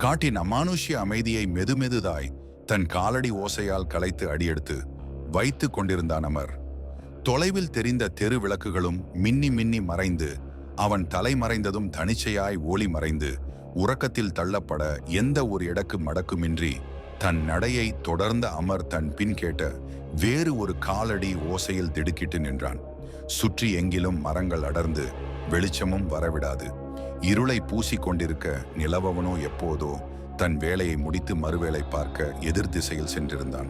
காட்டின் அமானுஷ்ய அமைதியை மெதுமெதுதாய் தன் காலடி ஓசையால் கலைத்து அடியெடுத்து வைத்து கொண்டிருந்தான் அமர். தொலைவில் தெரிந்த தெரு விளக்குகளும் மின்னி மின்னி மறைந்து, அவன் தலை மறைந்ததும் தனிச்சையாய் ஒளி மறைந்து, உறக்கத்தில் தள்ளப்பட எந்த ஒரு இடக்கு மடக்குமின்றி தன் நடையை தொடர்ந்த அமர் தன் பின் கேட்ட வேறு ஒரு காலடி ஓசையில் திடுக்கிட்டு நின்றான். சுற்றி எங்கிலும் மரங்கள் அடர்ந்து வெளிச்சமும் வரவிடாது. இருளை பூசி கொண்டிருக்க நிலவவனோ எப்போதோ தன் வேலையை முடித்து மறுவேளை பார்க்க எதிர் திசையில் சென்றிருந்தான்.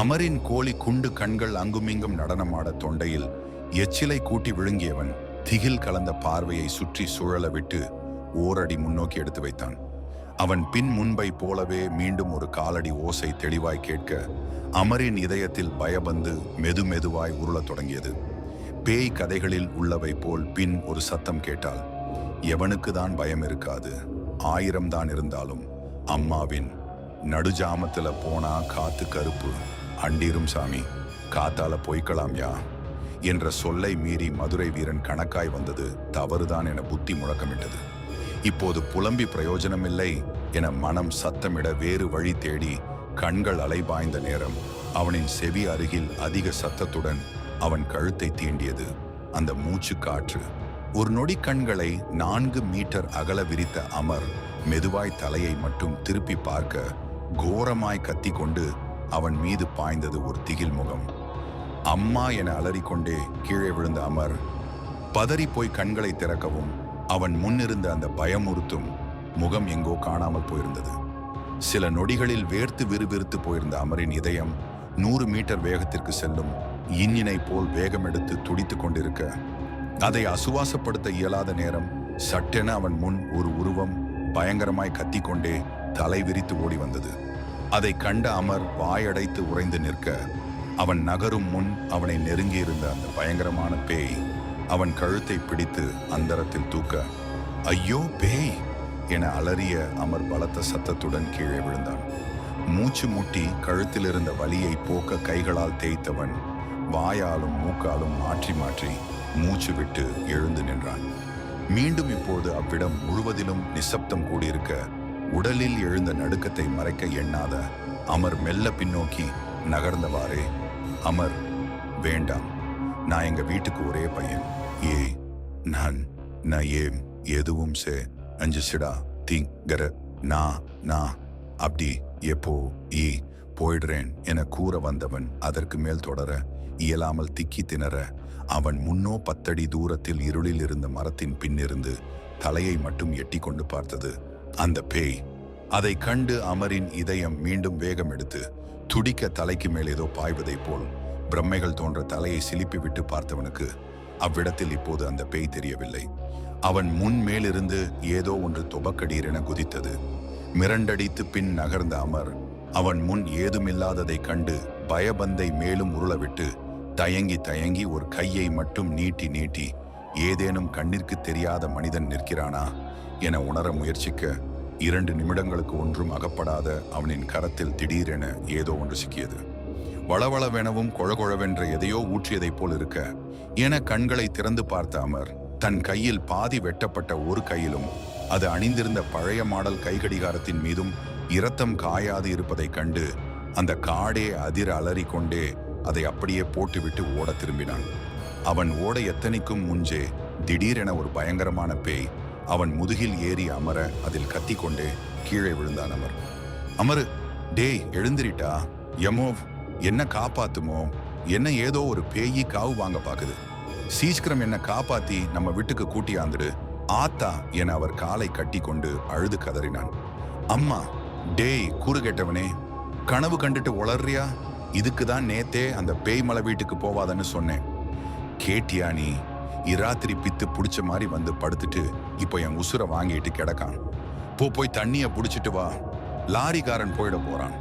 அமரின் கோழி குண்டு கண்கள் அங்குமிங்கும் நடனமாட தொண்டையில் எச்சிலை கூட்டி விழுங்கியவன் திகில் கலந்த பார்வையை சுற்றி சுழல விட்டு ஓரடி முன்னோக்கி எடுத்து வைத்தான். அவன் பின் முன்பை போலவே மீண்டும் ஒரு காலடி ஓசை தெளிவாய் கேட்க அமரின் இதயத்தில் பயபந்து மெதுமெதுவாய் உருளத் தொடங்கியது. பேய் கதைகளில் உள்ளவை போல் பின் ஒரு சத்தம் கேட்டால், எவனுக்கு தான் பயம் இருக்காது, 1000 தான் இருந்தாலும் அம்மாவின் நடுஜாமத்துல போனா காத்து கருப்பு அண்டிரும் சாமி, காத்தால போய்க்கலாம்யா என்ற சொல்லை மீறி மதுரை வீரன் கணக்காய் வந்தது தவறுதான் என புத்தி முழக்கமிட்டது. இப்போது புலம்பி பிரயோஜனமில்லை என மனம் சத்தமிட வேறு வழி தேடி கண்கள் அலைபாய்ந்த நேரம் அவனின் செவி அருகில் அதிக சத்தத்துடன் அவன் கழுத்தை தீண்டியது அந்த மூச்சு காற்று. ஒரு நொடி கண்களை 4 மீட்டர் அகல விரித்த அமர் மெதுவாய் தலையை மட்டும் திருப்பி பார்க்க கோரமாய் கத்தி கொண்டு அவன் மீது பாய்ந்தது ஒரு திகில் முகம். அம்மா என அலறிக்கொண்டே கீழே விழுந்த அமர் பதறி போய் கண்களை திறக்கவும் அவன் முன்னிருந்த அந்த பயமுறுத்தும் முகம் எங்கோ காணாமல் போயிருந்தது. சில நொடிகளில் வேர்த்து விறுவிறுத்து போயிருந்த அமரின் இதயம் 100 மீட்டர் வேகத்திற்கு செல்லும் இன்னினை போல் வேகம் எடுத்து துடித்து கொண்டிருக்க, அதை அசுவாசப்படுத்த இயலாத நேரம் சட்டென அவன் முன் ஒரு உருவம் பயங்கரமாய் கத்திக்கொண்டே தலை விரித்து ஓடி வந்தது. அதை கண்ட அமர் வாயடைத்து உறைந்து நிற்க, அவன் நகரும் முன் அவனை நெருங்கியிருந்த அந்த பயங்கரமான பேய் அவன் கழுத்தை பிடித்து அந்தரத்தில் தூக்க, ஐயோ பேய் என அலறிய அமர் பலத்த சத்தத்துடன் கீழே விழுந்தான். மூச்சு முட்டி கழுத்தில் இருந்த வலியை போக்க கைகளால் தேய்த்தவன் வாயாலும் மூக்காலும் மாற்றி மாற்றி மூச்சு விட்டு எழுந்து நின்றான். மீண்டும் இப்போது அவ்விடம் முழுவதிலும் நிசப்தம் கூடியிருக்க, உடலில் எழுந்த நடுக்கத்தை மறைக்க எண்ணாத அமர் மெல்ல பின்னோக்கி நகர்ந்தவாறே, அமர் வேண்டாம், நான் எங்க வீட்டுக்கு ஒரே பையன், நான் ஏம் எதுவும் சே அஞ்சுசிடா தீங்கர நான் அப்படி எப்போ போயிடுறேன் என கூற வந்தவன் அதற்கு மேல் தொடர இயலாமல் திக்கி திணற அவன் முன்னோ 10 அடி தூரத்தில் இருளில் இருந்த மரத்தின் பின்னிருந்து தலையை மட்டும் எட்டி கொண்டு பார்த்தது அந்த பேய். அதை கண்டு அமரின் இதயம் மீண்டும் வேகம் எடுத்து துடிக்க தலைக்கு மேல் ஏதோ பாய்வதைப் போல் பிரம்மைகள் தோன்ற தலையை சிலிப்பி விட்டு பார்த்தவனுக்கு அவ்விடத்தில் இப்போது அந்த பேய் தெரியவில்லை. அவன் முன் மேலிருந்து ஏதோ ஒன்று தொபக்கடீரென குதித்தது. மிரண்டடித்து பின் நகர்ந்த அமர் அவன் முன் ஏதுமில்லாததை கண்டு பயபந்தை மேலும் உருளவிட்டு தயங்கி தயங்கி ஒரு கையை மட்டும் நீட்டி நீட்டி ஏதேனும் கண்ணிற்கு தெரியாத மனிதன் நிற்கிறானா என உணர முயற்சிக்க 2 நிமிடங்களுக்கு ஒன்றும் அகப்படாத அவனின் கரத்தில் திடீரென ஏதோ ஒன்று சிக்கியது. வளவளவெனவும் கொழகொழவென்ற எதையோ ஊற்றியதைப் போல் இருக்க என கண்களை திறந்து பார்த்த அமர் தன் கையில் பாதி வெட்டப்பட்ட ஒரு கையிலும் அது அணிந்திருந்த பழைய மாடல் கைகடிகாரத்தின் மீதும் இரத்தம் காயாது இருப்பதைக் கண்டு அந்த காடே அதிர அலறிக்கொண்டே அதை அப்படியே போட்டுவிட்டு ஓட திரும்பினான். அவன் ஓட எத்தனைக்கும் முஞ்சே திடீரென ஒரு பயங்கரமான பேய் அவன் முதுகில் ஏறி அமர அதில் கத்திக்கொண்டே கீழே விழுந்தான் அமர். அமரு, டேய் எழுந்திரிட்டா, யமோ என்ன காப்பாத்துமோ, என்ன ஏதோ ஒரு பேயி காவு வாங்க பாக்குது, சீக்கிரம் என்ன காப்பாத்தி நம்ம வீட்டுக்கு கூட்டியாந்துடு ஆத்தா என அவர் காலை கட்டி கொண்டு அழுது கதறினான். அம்மா, டேய் கூறு கேட்டவனே, கனவு கண்டுட்டு உளர்றியா, இதுக்குதான் நேத்தே அந்த பேய் மலை வீட்டுக்கு போவாதன்னு சொன்னேன், கேட்டியா நீ? இராத்திரி பித்து புடிச்ச மாதிரி வந்து படுத்துட்டு இப்போ என் உசுரை வாங்கிட்டு கிடக்கான், போய் தண்ணிய புடிச்சிட்டு வா, லாரிக்காரன் போயிட போறான்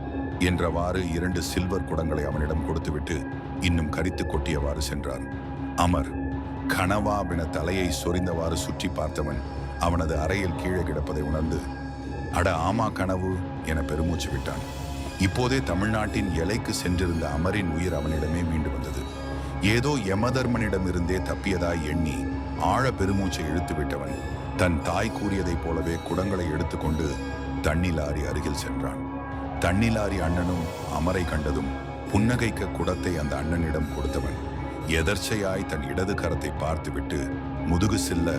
என்றவாறு 2 சில்வர் குடங்களை அவனிடம் கொடுத்துவிட்டு இன்னும் கரித்து கொட்டியவாறு சென்றார். அமர் கனவாபின தலையை சொரிந்தவாறு சுற்றி பார்த்தவன் அவனது அறையில் கீழே கிடப்பதை உணர்ந்து, அட ஆமா கனவு என பெருமூச்சு விட்டான். இப்போதே தமிழ்நாட்டின் எல்லைக்கு சென்றிருந்த அமரின் உயிர் அவனிடமே மீண்டு வந்தது. ஏதோ யமதர்மனிடமிருந்தே தப்பியதாய் எண்ணி ஆழ பெருமூச்சை இழுத்து விட்டவன் தன் தாய் கூறியதைப் போலவே குடங்களை எடுத்துக்கொண்டு தண்ணி லாரி அருகில் சென்றான். தண்ணி லாரி அண்ணனும் அமரை கண்டதும் புன்னகைக்க குடத்தை அந்த அண்ணனிடம் கொடுத்தவன் எதர்ச்சையாய் தன் இடது கரத்தை பார்த்துவிட்டு முதுகு சில்ல